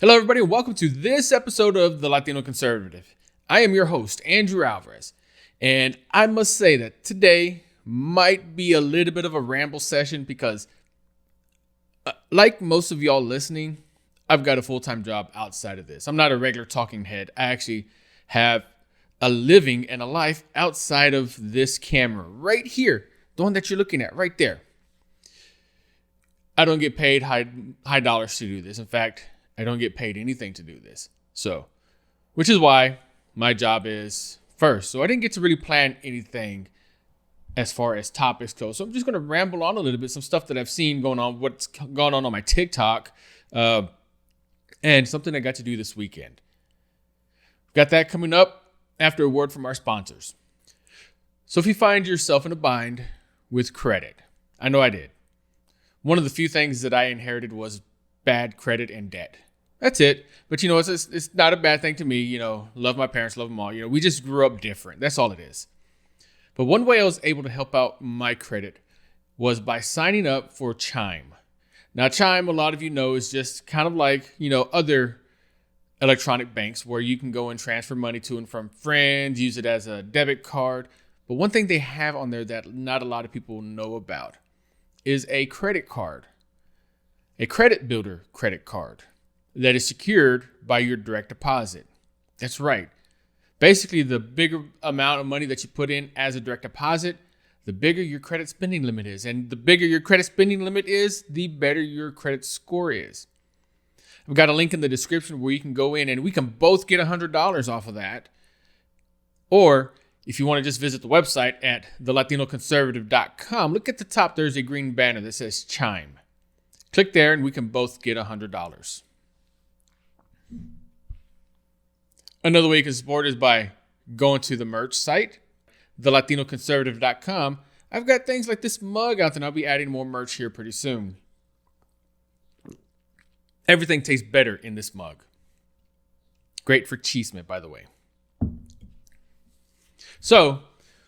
Hello, everybody, and welcome to this episode of the Latino Conservative. I am your host, Andrew Alvarez, and I must say that today might be a little bit of a ramble session because, like most of y'all listening, I've got a full-time job outside of this. I'm not a regular talking head. I actually have a living and a life outside of this camera right here, the one that you're looking at right there. I don't get paid high dollars to do this. In fact, I don't get paid anything to do this. So, which is why my job is first. So I didn't get to really plan anything as far as topics go. So I'm just going to ramble on a little bit, some stuff that I've seen going on, what's gone on my TikTok, and something I got to do this weekend. Got that coming up after a word from our sponsors. So if you find yourself in a bind with credit, I know I did. One of the few things that I inherited was bad credit and debt. That's it. But, it's not a bad thing to me. Love my parents, love them all. We just grew up different. That's all it is. But one way I was able to help out my credit was by signing up for Chime. Now, Chime, a lot of you know, is just kind of like, other electronic banks where you can go and transfer money to and from friends, use it as a debit card. But one thing they have on there that not a lot of people know about is a credit card, a credit builder credit card that is secured by your direct deposit. That's right. Basically, the bigger amount of money that you put in as a direct deposit, the bigger your credit spending limit is. And the bigger your credit spending limit is, the better your credit score is. I've got a link in the description where you can go in and we can both get $100 off of that. Or if you want to just visit the website at thelatinoconservative.com, look at the top. There's a green banner that says Chime. Click there and we can both get $100. Another way you can support is by going to the merch site, thelatinoconservative.com. I've got things like this mug out there, and I'll be adding more merch here pretty soon. Everything tastes better in this mug. Great for cheesemate, by the way. So,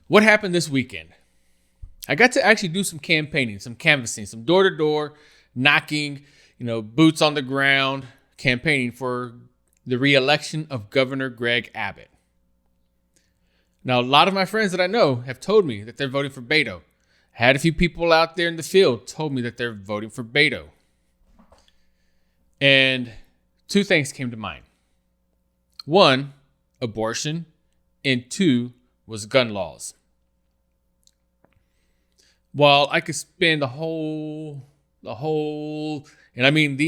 what happened this weekend? I got to actually do some campaigning, some canvassing, some door-to-door, knocking, boots on the ground, campaigning for the re-election of Governor Gregg Abbott. Now, a lot of my friends that I know have told me that they're voting for Beto. I had a few people out there in the field told me that they're voting for Beto. And two things came to mind. One, abortion, and two was gun laws. While I could spend the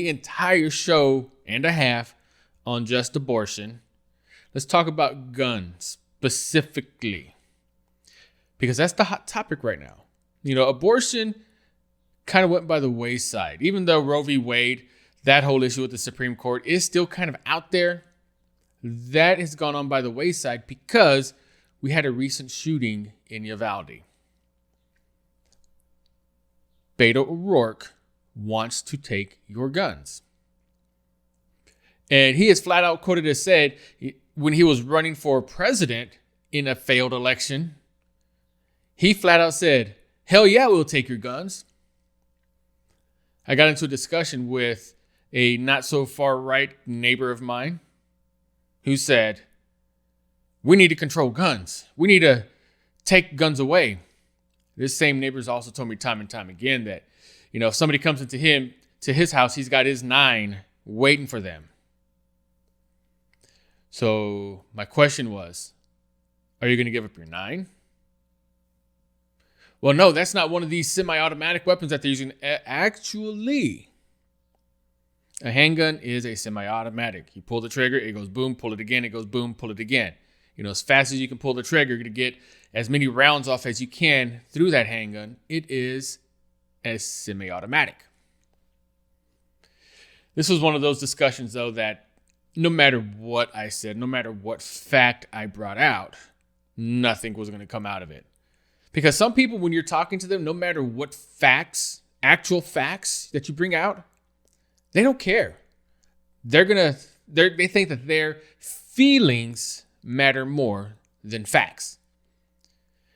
entire show and a half on just abortion, let's talk about guns specifically, because that's the hot topic right now. Abortion kind of went by the wayside. Even though Roe v. Wade, that whole issue with the Supreme Court is still kind of out there, that has gone on by the wayside because we had a recent shooting in Uvalde. Beto O'Rourke wants to take your guns. And he is flat out quoted as said, when he was running for president in a failed election, he flat out said, "Hell yeah, we'll take your guns." I got into a discussion with a not so far right neighbor of mine who said, "We need to control guns. We need to take guns away." This same neighbor's also told me time and time again that, if somebody comes to his house, he's got his 9 waiting for them. So my question was, are you going to give up your 9? Well, no, that's not one of these semi-automatic weapons that they're using. Actually, a handgun is a semi-automatic. You pull the trigger, it goes boom, pull it again, it goes boom, pull it again. As fast as you can pull the trigger to get as many rounds off as you can through that handgun, it is a semi-automatic. This was one of those discussions, though, that no matter what I said, no matter what fact I brought out, nothing was going to come out of it. Because some people, when you're talking to them, no matter what facts, actual facts that you bring out, they don't care. They think that their feelings matter more than facts.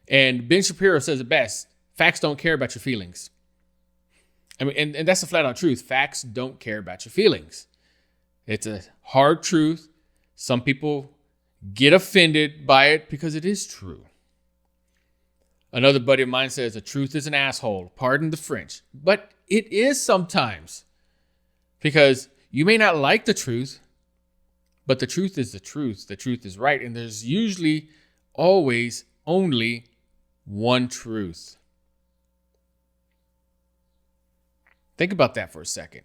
And Ben Shapiro says it best: facts don't care about your feelings. I mean, and that's the flat out truth. Facts don't care about your feelings. It's a hard truth. Some people get offended by it because it is true. Another buddy of mine says the truth is an asshole. Pardon the French. But it is sometimes. Because you may not like the truth, but the truth is the truth. The truth is right. And there's usually always only one truth. Think about that for a second.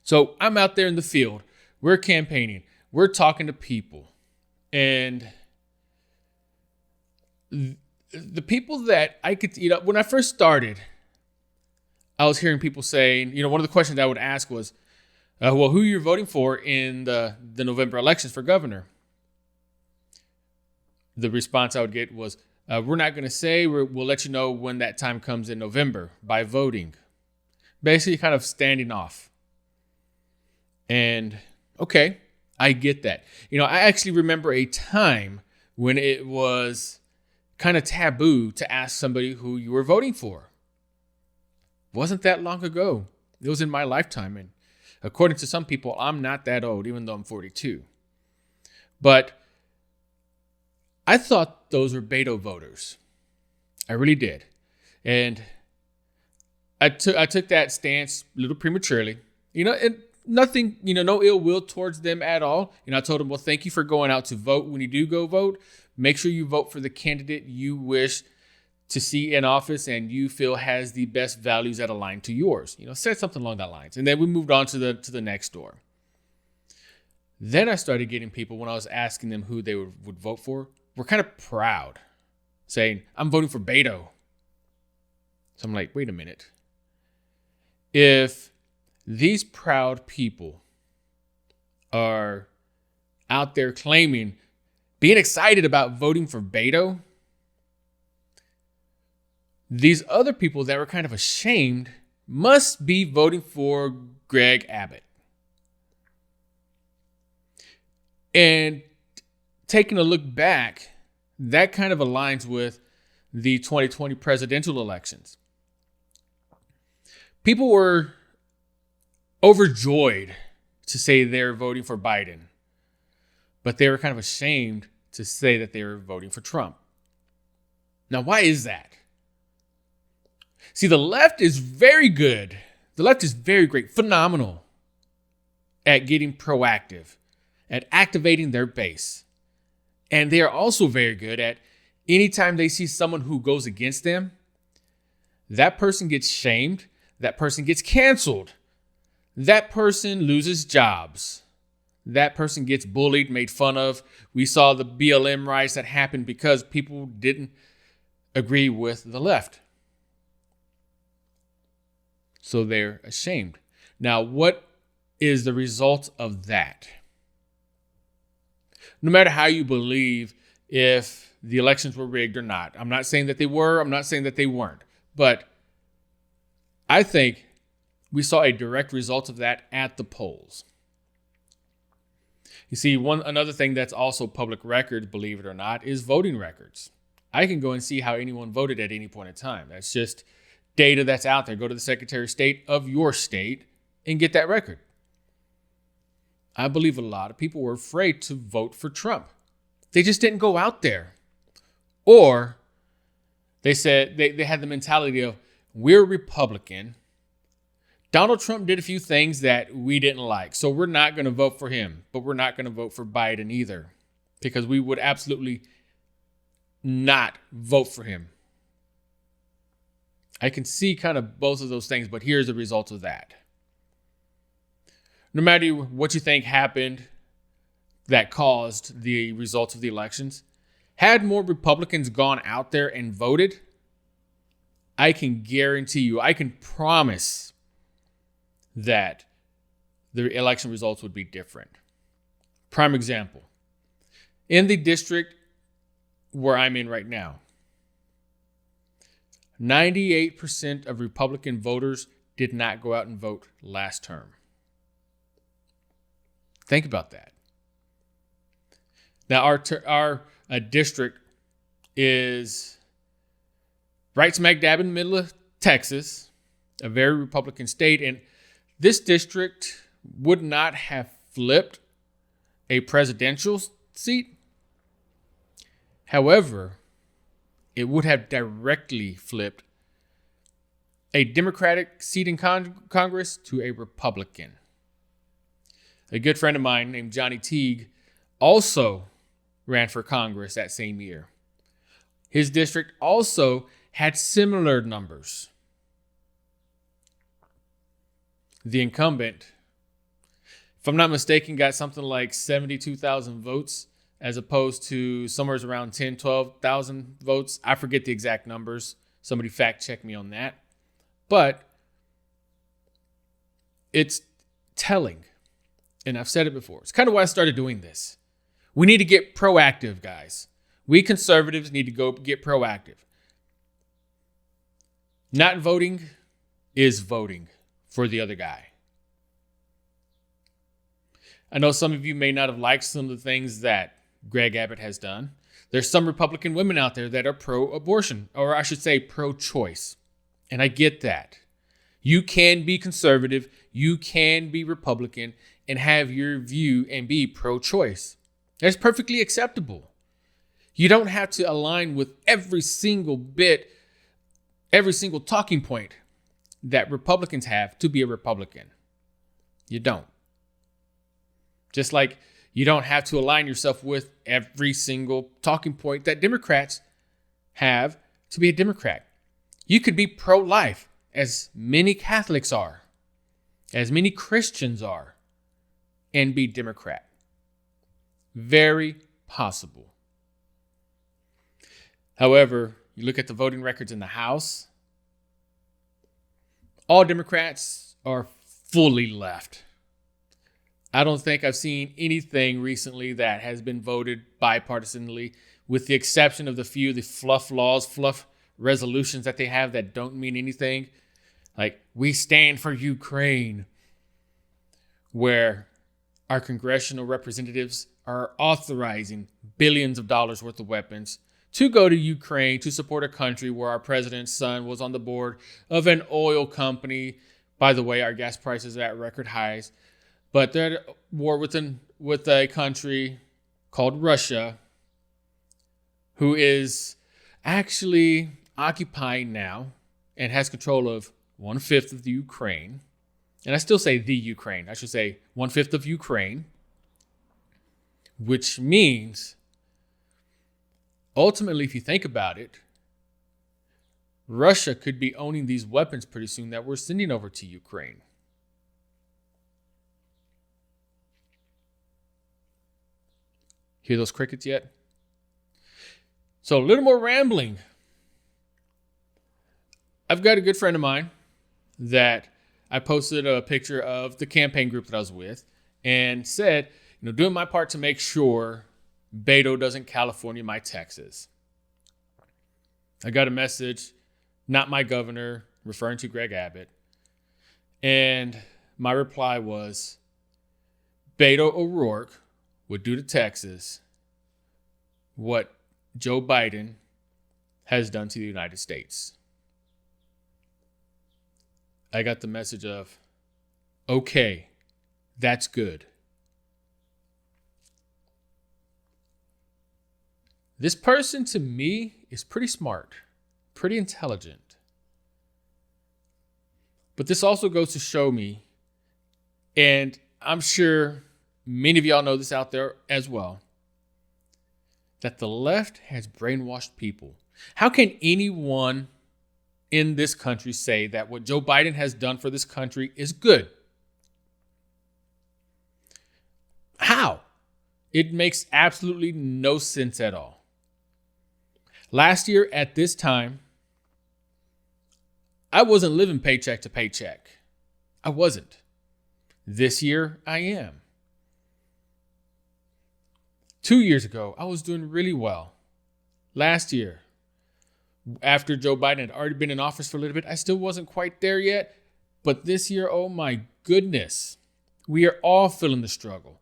So I'm out there in the field. We're campaigning. We're talking to people. And the people that I could, when I first started, I was hearing people saying, one of the questions I would ask was, well, who you're voting for in the November elections for governor? The response I would get was, we're not going to say, we'll let you know when that time comes in November by voting. Basically kind of standing off. And okay, I get that. I actually remember a time when it was kind of taboo to ask somebody who you were voting for. Wasn't that long ago. It was in my lifetime. And according to some people, I'm not that old, even though I'm 42. But I thought those were Beto voters. I really did. And I took that stance a little prematurely. And nothing, no ill will towards them at all. I told them, well, thank you for going out to vote. When you do go vote, make sure you vote for the candidate you wish to see in office and you feel has the best values that align to yours. Said something along that lines. And then we moved on to the next door. Then I started getting people, when I was asking them who they would vote for, were kind of proud, saying, I'm voting for Beto. So I'm like, wait a minute. If these proud people are out there claiming, being excited about voting for Beto, these other people that were kind of ashamed must be voting for Gregg Abbott. And taking a look back, that kind of aligns with the 2020 presidential elections. People were overjoyed to say they're voting for Biden, but they were kind of ashamed to say that they were voting for Trump. Now, why is that? See, the left is very good. The left is very great, phenomenal at getting proactive, at activating their base. And they are also very good at anytime they see someone who goes against them, that person gets shamed, that person gets canceled, that person loses jobs, that person gets bullied, made fun of. We saw the BLM riots that happened because people didn't agree with the left. So they're ashamed. Now, what is the result of that? No matter how you believe if the elections were rigged or not, I'm not saying that they were, I'm not saying that they weren't, but I think we saw a direct result of that at the polls. You see, another thing that's also public record, believe it or not, is voting records. I can go and see how anyone voted at any point in time. That's just data that's out there. Go to the Secretary of State of your state and get that record. I believe a lot of people were afraid to vote for Trump. They just didn't go out there. Or they said they had the mentality of, we're Republican. Donald Trump did a few things that we didn't like, so we're not going to vote for him, but we're not going to vote for Biden either, because we would absolutely not vote for him. I can see kind of both of those things, but here's the result of that. No matter what you think happened that caused the results of the elections, had more Republicans gone out there and voted, I can guarantee you, I can promise that the election results would be different. Prime example, in the district where I'm in right now, 98% of Republican voters did not go out and vote last term. Think about that. Now, our district is right smack dab in the middle of Texas, a very Republican state, and this district would not have flipped a presidential seat. However, it would have directly flipped a Democratic seat in Congress to a Republican. A good friend of mine named Johnny Teague also ran for Congress that same year. His district also had similar numbers. The incumbent, if I'm not mistaken, got something like 72,000 votes as opposed to somewhere around 10, 12,000 votes. I forget the exact numbers. Somebody fact check me on that. But it's telling. And I've said it before. It's kind of why I started doing this. We need to get proactive, guys. We conservatives need to go get proactive. Not voting is voting for the other guy. I know some of you may not have liked some of the things that Gregg Abbott has done. There's some Republican women out there that are pro-abortion, or I should say pro-choice. And I get that. You can be conservative, you can be Republican, and have your view and be pro-choice. That's perfectly acceptable. You don't have to align with every single talking point that Republicans have to be a Republican. You don't. Just like you don't have to align yourself with every single talking point that Democrats have to be a Democrat. You could be pro-life, as many Catholics are, as many Christians are, and be Democrat. Very possible. However, you look at the voting records in the House, all Democrats are fully left. I don't think I've seen anything recently that has been voted bipartisanly, with the exception of the few, the fluff laws, fluff resolutions that they have that don't mean anything. Like, we stand for Ukraine, where our congressional representatives are authorizing billions of dollars worth of weapons to go to Ukraine to support a country where our president's son was on the board of an oil company. By the way, our gas prices are at record highs. But they're at war with a country called Russia, who is actually occupying now and has control of 1/5 of the Ukraine. And I still say the Ukraine. I should say 1/5 of Ukraine, which means ultimately, if you think about it, Russia could be owning these weapons pretty soon that we're sending over to Ukraine. Hear those crickets yet? So a little more rambling. I've got a good friend of mine that I posted a picture of the campaign group that I was with and said, doing my part to make sure Beto doesn't California my Texas. I got a message, not my governor, referring to Gregg Abbott. And my reply was, Beto O'Rourke would do to Texas what Joe Biden has done to the United States. I got the message of, okay, that's good. This person, to me, is pretty smart, pretty intelligent. But this also goes to show me, and I'm sure many of y'all know this out there as well, that the left has brainwashed people. How can anyone in this country say that what Joe Biden has done for this country is good? How? It makes absolutely no sense at all. Last year at this time, I wasn't living paycheck to paycheck. I wasn't. This year, I am. 2 years ago, I was doing really well. Last year, after Joe Biden had already been in office for a little bit, I still wasn't quite there yet. But this year, oh my goodness, we are all feeling the struggle.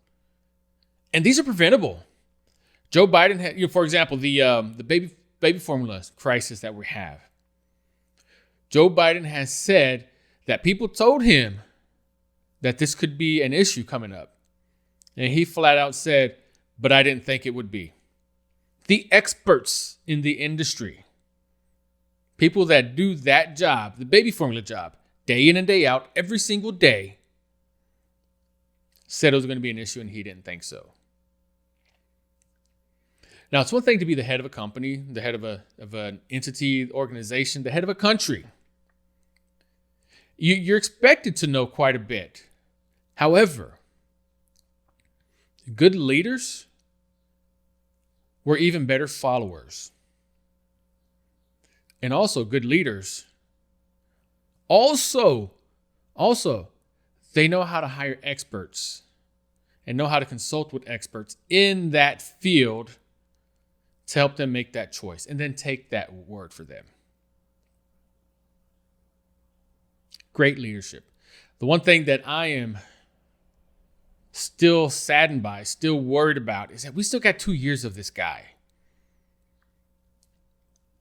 And these are preventable. Joe Biden had, for example, the baby formula crisis that we have. Joe Biden has said that people told him that this could be an issue coming up. And he flat out said, but I didn't think it would be. The experts in the industry, people that do that job, the baby formula job, day in and day out, every single day, said it was going to be an issue and he didn't think so. Now, it's one thing to be the head of a company, the head of an entity, organization, the head of a country. You're expected to know quite a bit. However, good leaders were even better followers. And also good leaders. Also, they know how to hire experts and know how to consult with experts in that field to help them make that choice and then take that word for them. Great leadership. The one thing that I am still saddened by, still worried about, is that we still got 2 years of this guy.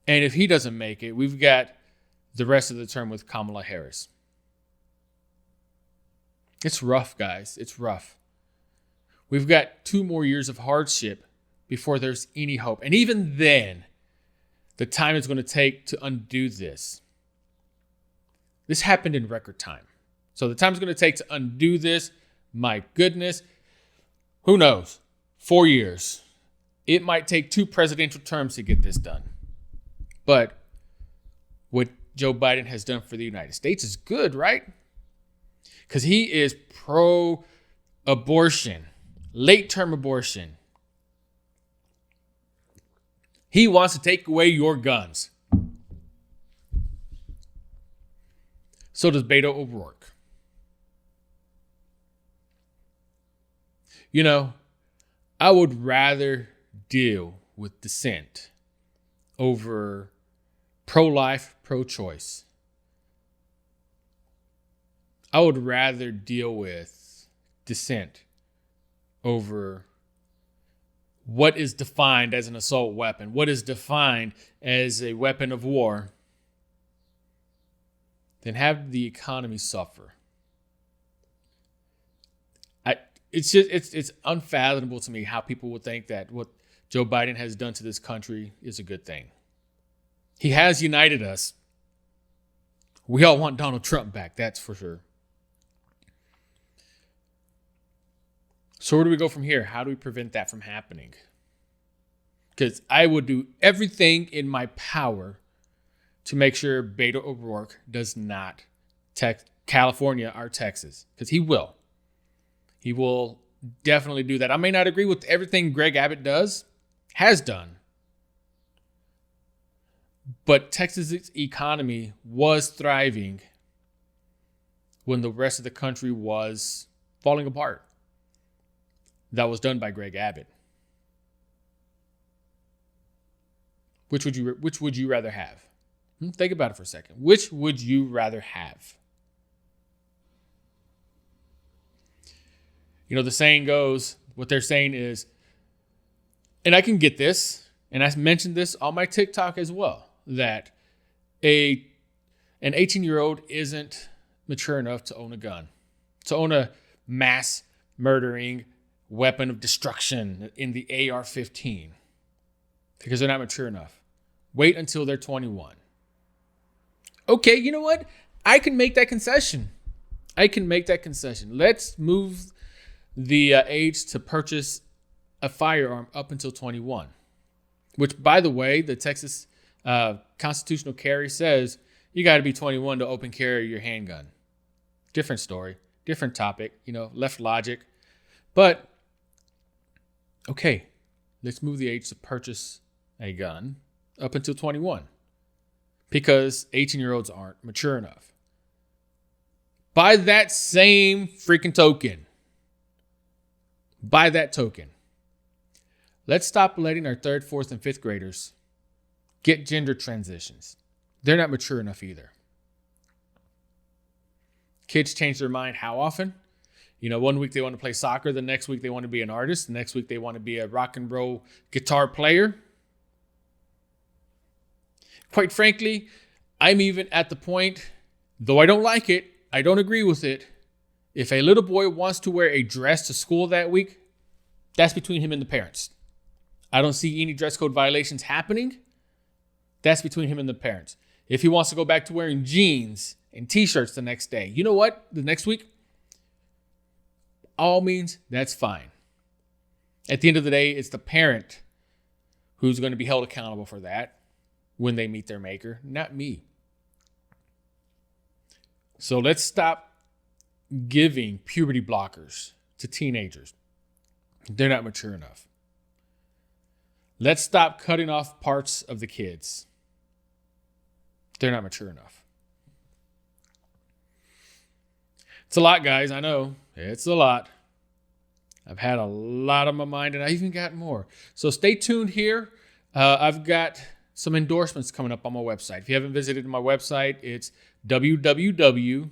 And if he doesn't make it, we've got the rest of the term with Kamala Harris. It's rough, guys. It's rough. We've got 2 more years of hardship before there's any hope. And even then, the time it's going to take to undo this. This happened in record time. So the time it's going to take to undo this, my goodness, who knows? 4 years. It might take 2 presidential terms to get this done. But what Joe Biden has done for the United States is good, right? Because he is pro-abortion, late-term abortion. He wants to take away your guns. So does Beto O'Rourke. You know, I would rather deal with dissent over pro-life, pro-choice. I would rather deal with dissent over what is defined as an assault weapon, what is defined as a weapon of war, than have the economy suffer. It's unfathomable to me how people would think that what Joe Biden has done to this country is a good thing. He has united us. We all want Donald Trump back, that's for sure. So where do we go from here? How do we prevent that from happening? Because I would do everything in my power to make sure Beto O'Rourke does not California or Texas. Because he will. He will definitely do that. I may not agree with everything Gregg Abbott has done. But Texas' economy was thriving when the rest of the country was falling apart. That was done by Gregg Abbott. Which would you rather have? Think about it for a second. Which would you rather have? You know, the saying goes, what they're saying is, and I can get this, and I mentioned this on my TikTok as well, that an 18-year-old isn't mature enough to own a gun, to own a mass murdering weapon of destruction in the AR-15, because they're not mature enough. Wait until they're 21. Okay, you know what? I can make that concession. Let's move the age to purchase a firearm up until 21, which, by the way, the Texas constitutional carry says you got to be 21 to open carry your handgun. Different story, different topic, left logic. But, okay, let's move the age to purchase a gun up until 21 because 18-year-olds aren't mature enough. By that same freaking token, let's stop letting our 3rd, 4th, and 5th graders get gender transitions. They're not mature enough either. Kids change their mind how often? 1 week they want to play soccer. The next week they want to be an artist. The next week they want to be a rock and roll guitar player. Quite frankly, I'm even at the point, though I don't like it, I don't agree with it. If a little boy wants to wear a dress to school that week, That's between him and the parents. I don't see any dress code violations happening. That's between him and the parents. If he wants to go back to wearing jeans and t-shirts the next day, you know what? The next week, all means, that's fine. At the end of the day, it's the parent who's going to be held accountable for that when they meet their maker, not me. So let's stop giving puberty blockers to teenagers. They're not mature enough. Let's stop cutting off parts of the kids. They're not mature enough. It's a lot, guys. I know. It's a lot. I've had a lot on my mind, and I even got more. So stay tuned here. I've got some endorsements coming up on my website. If you haven't visited my website, it's www.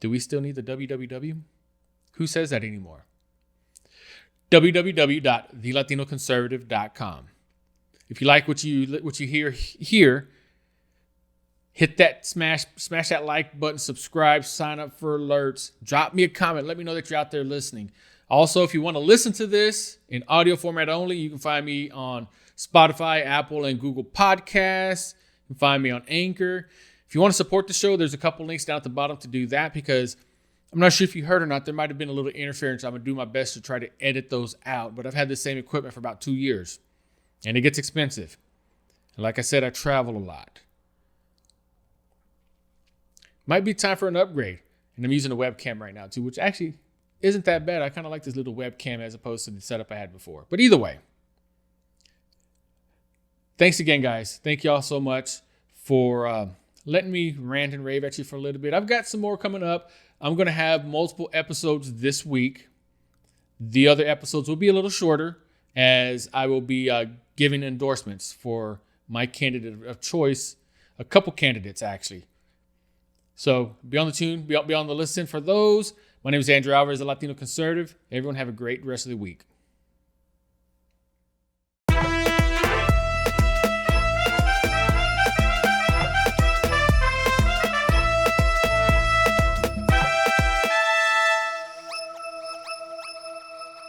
Do we still need the www? Who says that anymore? www.thelatinoconservative.com. If you like what you hear here, hit that smash that like button, subscribe, sign up for alerts, drop me a comment, let me know that you're out there listening. Also, if you want to listen to this in audio format only, you can find me on Spotify, Apple, and Google Podcasts. You can find me on Anchor. If you want to support the show, there's a couple links down at the bottom to do that, because I'm not sure if you heard or not, there might have been a little interference. I'm going to do my best to try to edit those out, but I've had the same equipment for about 2 years, and it gets expensive. And like I said, I travel a lot. Might be time for an upgrade. And I'm using a webcam right now too, which actually isn't that bad. I kind of like this little webcam as opposed to the setup I had before. But either way, thanks again, guys. Thank you all so much for letting me rant and rave at you for a little bit. I've got some more coming up. I'm going to have multiple episodes this week. The other episodes will be a little shorter, as I will be giving endorsements for my candidate of choice, a couple candidates actually. So be on the tune, be on the listen for those. My name is Andrew Alvarez, the Latino Conservative. Everyone have a great rest of the week.